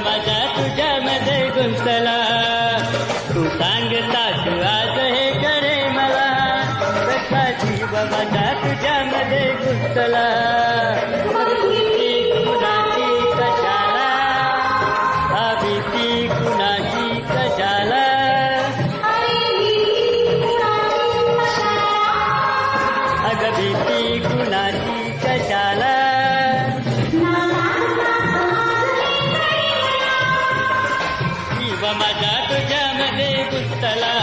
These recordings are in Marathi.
माझा तुझ्यामध्ये गुंतला. तू सांगतास आज हे करे मला, कसा जीव माझा तुझ्यामध्ये गुंतला. भीती कुणाची कशाला, हा भीती कुणाची कशाला, अग भीती कुणाची कशाला. जीव माझा तुझ्यामध्ये गुंतला.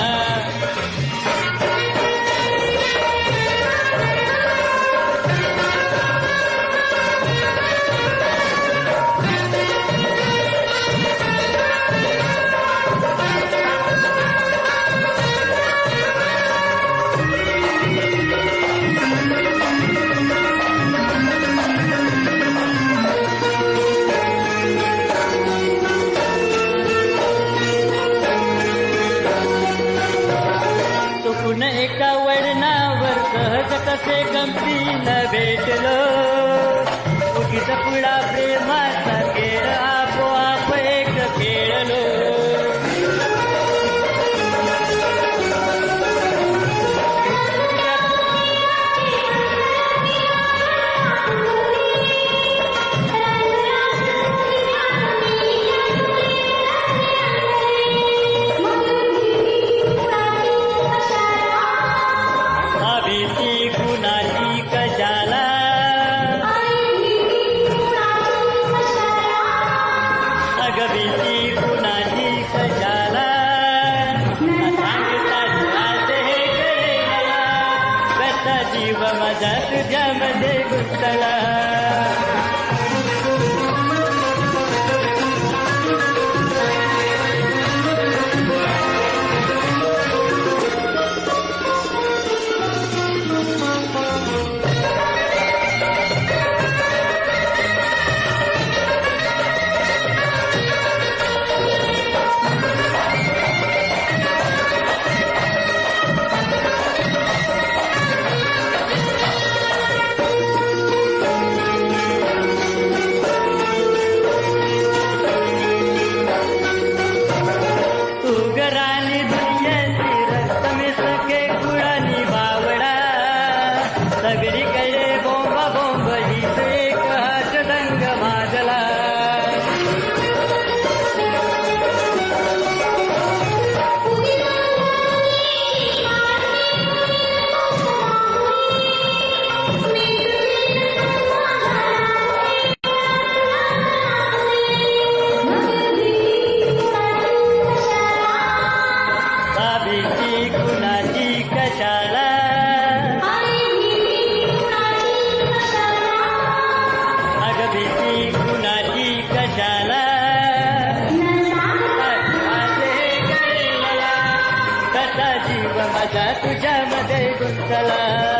चुकून एका वळणावर सहज कसे गमतीनं भेटलो. उगीच पुढा प्रेमाचा खेळ आपोआप एक खेळलो. भीती कुणाची कशाला, अग भीती कुणाची कशाला. सांगतास आज हे करे मला, कसा जीव माझा तुझ्यामध्ये गुंतला. राणी दुनियाची रक्त में सखे कुळानी बावडा. सगळीकडे बोंबा बोंब हीच एक हाच डंग माजला. भीती कुणाची कशाला, अग भीती कुणाची कशाला. आज हे करे मला, कसा जीव माझा तुझ्यामध्ये गुंतला.